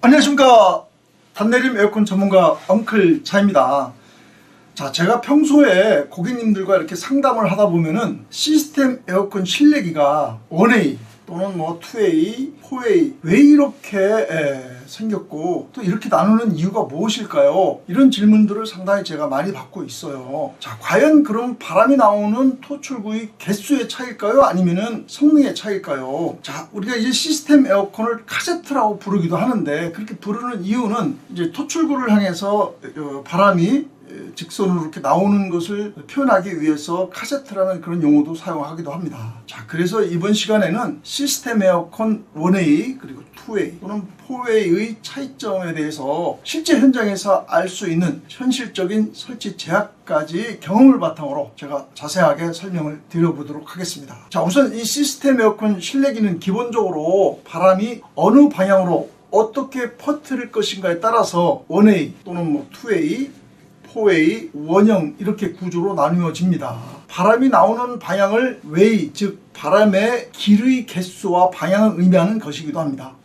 안녕하십니까. 단내림 에어컨 전문가 엉클 차입니다. 자, 제가 평소에 고객님들과 이렇게 상담을 하다 보면은 시스템 에어컨 실내기가 1A 또는 뭐 2A, 4A 왜 이렇게 생겼고 또 이렇게 나누는 이유가 무엇일까요? 이런 질문들을 상당히 제가 많이 받고 있어요. 자, 과연 그럼 바람이 나오는 토출구의 개수의 차이일까요? 아니면은 성능의 차이일까요? 자, 우리가 이제 시스템 에어컨을 카세트라고 부르기도 하는데 그렇게 부르는 이유는 이제 토출구를 향해서 바람이 직선으로 이렇게 나오는 것을 표현하기 위해서 카세트라는 그런 용어도 사용하기도 합니다. 자, 그래서 이번 시간에는 시스템 에어컨 1A 그리고 2A 또는 4A의 차이점에 대해서 실제 현장에서 알 수 있는 현실적인 설치 제약까지 경험을 바탕으로 제가 자세하게 설명을 드려보도록 하겠습니다. 자, 우선 이 시스템 에어컨 실내기는 기본적으로 바람이 어느 방향으로 어떻게 퍼뜨릴 것인가에 따라서 1A 또는 뭐 2A 4A, 원형 이렇게 구조로 나누어집니다. 바람이 나오는 방향을 웨이, 즉 바람의 길의 개수와 방향을 의미하는 것이기도 합니다.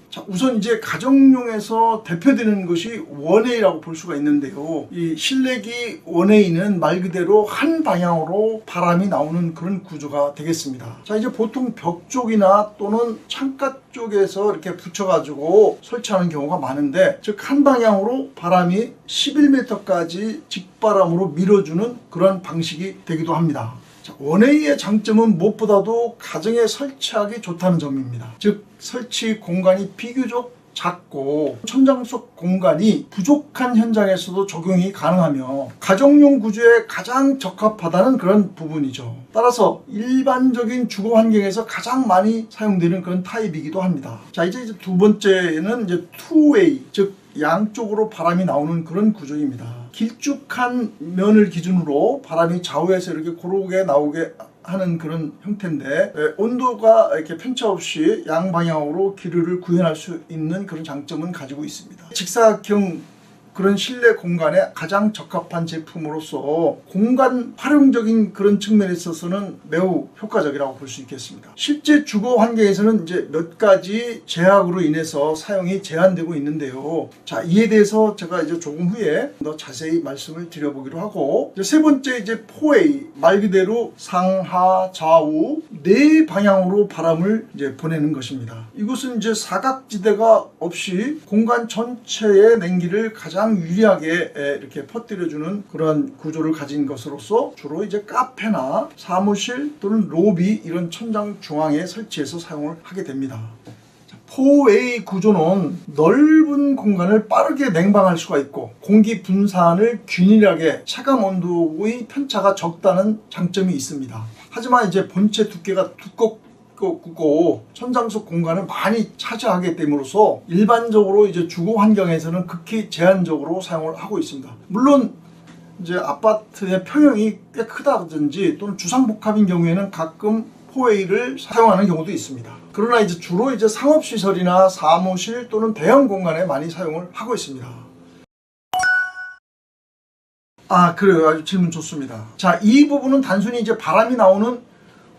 자, 우선 이제 가정용에서 대표되는 것이 1A라고 볼 수가 있는데요. 이 실내기 1A는 말 그대로 한 방향으로 바람이 나오는 그런 구조가 되겠습니다. 자, 이제 보통 벽 쪽이나 또는 창가 쪽에서 이렇게 붙여가지고 설치하는 경우가 많은데, 즉 한 방향으로 바람이 11m까지 직바람으로 밀어주는 그런 방식이 되기도 합니다. 1A의 장점은 무엇보다도 가정에 설치하기 좋다는 점입니다. 즉 설치 공간이 비교적 작고 천장 속 공간이 부족한 현장에서도 적용이 가능하며 가정용 구조에 가장 적합하다는 그런 부분이죠. 따라서 일반적인 주거 환경에서 가장 많이 사용되는 그런 타입이기도 합니다. 자, 이제 두 번째는 이제 2A, 즉 양쪽으로 바람이 나오는 그런 구조입니다. 길쭉한 면을 기준으로 바람이 좌우에서 이렇게 고르게 나오게 하는 그런 형태인데, 온도가 이렇게 편차 없이 양방향으로 기류를 구현할 수 있는 그런 장점은 가지고 있습니다. 직사각형 그런 실내 공간에 가장 적합한 제품으로서 공간 활용적인 그런 측면에 있어서는 매우 효과적이라고 볼 수 있겠습니다. 실제 주거 환경에서는 이제 몇 가지 제약으로 인해서 사용이 제한되고 있는데요. 자, 이에 대해서 제가 이제 조금 후에 더 자세히 말씀을 드려보기로 하고, 이제 세 번째 이제 4A, 말 그대로 상하 좌우 네 방향으로 바람을 이제 보내는 것입니다. 이것은 이제 사각지대가 없이 공간 전체의 냉기를 가장 유리하게 이렇게 퍼뜨려주는 그런 구조를 가진 것으로서 주로 이제 카페나 사무실 또는 로비 이런 천장 중앙에 설치해서 사용을 하게 됩니다. 4A 구조는 넓은 공간을 빠르게 냉방할 수가 있고 공기 분산을 균일하게 차감 온도의 편차가 적다는 장점이 있습니다. 하지만 이제 본체 두께가 두껍고 천장 속 공간을 많이 차지하게 됨으로써 일반적으로 이제 주거 환경에서는 극히 제한적으로 사용을 하고 있습니다. 물론 이제 아파트의 평형이 꽤 크다든지 또는 주상복합인 경우에는 가끔 4A를 사용하는 경우도 있습니다. 그러나 이제 주로 이제 상업시설이나 사무실 또는 대형 공간에 많이 사용을 하고 있습니다. 아, 그래요. 아주 질문 좋습니다. 자, 이 부분은 단순히 이제 바람이 나오는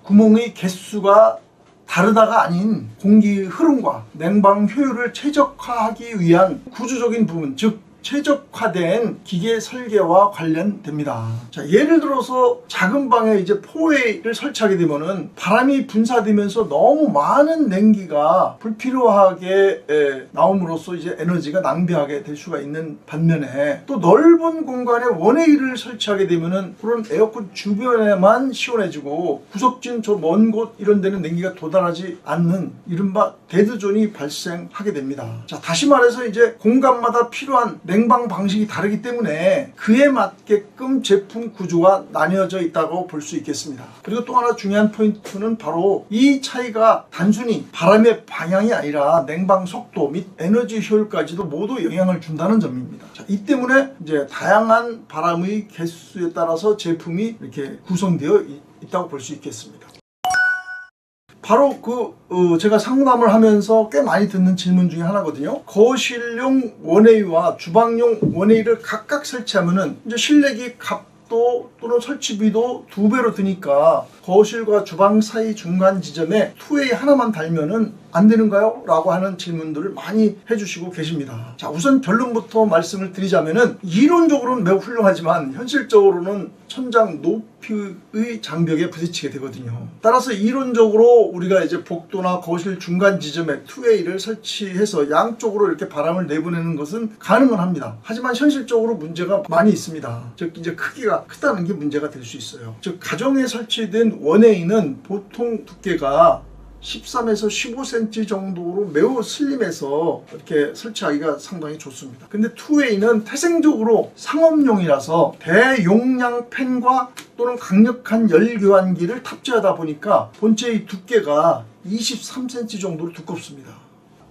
구멍의 개수가 다르다가 아닌 공기 흐름과 냉방 효율을 최적화하기 위한 구조적인 부분, 즉 최적화된 기계 설계와 관련됩니다. 자, 예를 들어서 작은 방에 이제 4A를 설치하게 되면은 바람이 분사되면서 너무 많은 냉기가 불필요하게 나옴으로써 이제 에너지가 낭비하게 될 수가 있는 반면에, 또 넓은 공간에 1A를 설치하게 되면은 그런 에어컨 주변에만 시원해지고 구석진 저 먼 곳 이런 데는 냉기가 도달하지 않는 이른바 데드존이 발생하게 됩니다. 자, 다시 말해서 이제 공간마다 필요한 냉방 방식이 다르기 때문에 그에 맞게끔 제품 구조가 나뉘어져 있다고 볼 수 있겠습니다. 그리고 또 하나 중요한 포인트는 바로 이 차이가 단순히 바람의 방향이 아니라 냉방 속도 및 에너지 효율까지도 모두 영향을 준다는 점입니다. 자, 이 때문에 이제 다양한 바람의 개수에 따라서 제품이 이렇게 구성되어 있다고 볼 수 있겠습니다. 바로 제가 상담을 하면서 꽤 많이 듣는 질문 중에 하나거든요. 거실용 1A와 주방용 1A를 각각 설치하면은 이제 실내기 값도 또는 설치비도 2배로 드니까 거실과 주방 사이 중간 지점에 2A 하나만 달면은 안 되는가요? 라고 하는 질문들을 많이 해주시고 계십니다. 자, 우선 결론부터 말씀을 드리자면은 이론적으로는 매우 훌륭하지만 현실적으로는 천장 높이의 장벽에 부딪히게 되거든요. 따라서 이론적으로 우리가 이제 복도나 거실 중간 지점에 투웨이를 설치해서 양쪽으로 이렇게 바람을 내보내는 것은 가능은 합니다. 하지만 현실적으로 문제가 많이 있습니다. 즉 이제 크기가 크다는 게 문제가 될 수 있어요. 즉 가정에 설치된 원웨이는 보통 두께가 13에서 15cm 정도로 매우 슬림해서 이렇게 설치하기가 상당히 좋습니다. 근데 투웨이는 태생적으로 상업용이라서 대용량 팬과 또는 강력한 열교환기를 탑재하다 보니까 본체의 두께가 23cm 정도로 두껍습니다.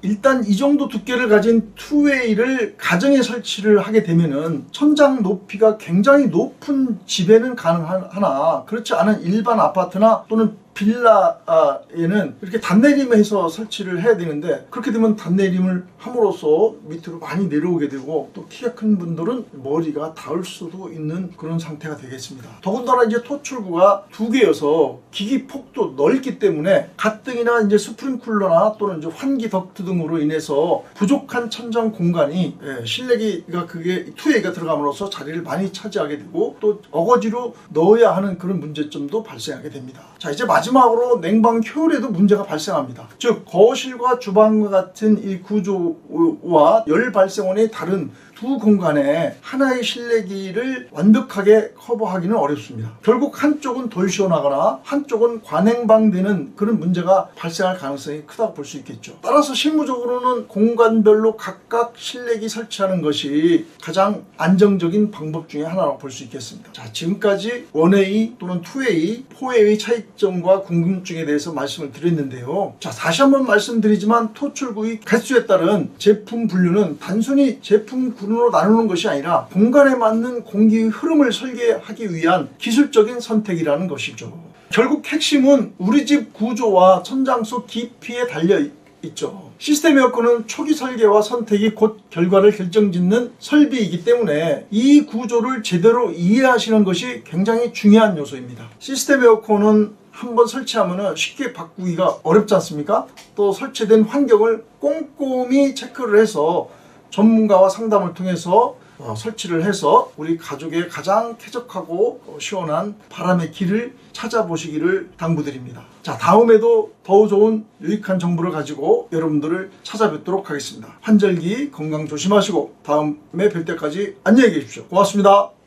일단 이 정도 두께를 가진 투웨이를 가정에 설치를 하게 되면은 천장 높이가 굉장히 높은 집에는 가능하나 그렇지 않은 일반 아파트나 또는 빌라에는 이렇게 단내림해서 설치를 해야 되는데 그렇게 되면 단내림을 함으로써 밑으로 많이 내려오게 되고 또 키가 큰 분들은 머리가 닿을 수도 있는 그런 상태가 되겠습니다. 더군다나 이제 토출구가 두 개여서 기기 폭도 넓기 때문에 가등이나 이제 스프링쿨러나 또는 이제 환기 덕트 등으로 인해서 부족한 천장 공간이 실내기가 그게 투웨이가 들어감으로써 자리를 많이 차지하게 되고 또 어거지로 넣어야 하는 그런 문제점도 발생하게 됩니다. 자, 이제 마지막으로 냉방 효율에도 문제가 발생합니다. 즉 거실과 주방과 같은 이 구조와 열 발생원이 다른 두 공간에 하나의 실내기를 완벽하게 커버하기는 어렵습니다. 결국 한쪽은 덜 시원하거나 한쪽은 과냉방되는 그런 문제가 발생할 가능성이 크다고 볼 수 있겠죠. 따라서 실무적으로는 공간별로 각각 실내기 설치하는 것이 가장 안정적인 방법 중에 하나라고 볼 수 있겠습니다. 자, 지금까지 원웨이 또는 투웨이, 포웨이의 차이점과 궁금증에 대해서 말씀을 드렸는데요. 자, 다시 한번 말씀드리지만 토출구의 개수에 따른 제품 분류는 단순히 제품 구분으로 나누는 것이 아니라 공간에 맞는 공기의 흐름을 설계하기 위한 기술적인 선택이라는 것이죠. 결국 핵심은 우리 집 구조와 천장 속 깊이에 달려 있죠. 시스템 에어컨은 초기 설계와 선택이 곧 결과를 결정짓는 설비이기 때문에 이 구조를 제대로 이해하시는 것이 굉장히 중요한 요소입니다. 시스템 에어컨은 한번 설치하면 쉽게 바꾸기가 어렵지 않습니까? 또 설치된 환경을 꼼꼼히 체크를 해서 전문가와 상담을 통해서 설치를 해서 우리 가족의 가장 쾌적하고 시원한 바람의 길을 찾아보시기를 당부드립니다. 자, 다음에도 더 좋은 유익한 정보를 가지고 여러분들을 찾아뵙도록 하겠습니다. 환절기 건강 조심하시고 다음에 뵐 때까지 안녕히 계십시오. 고맙습니다.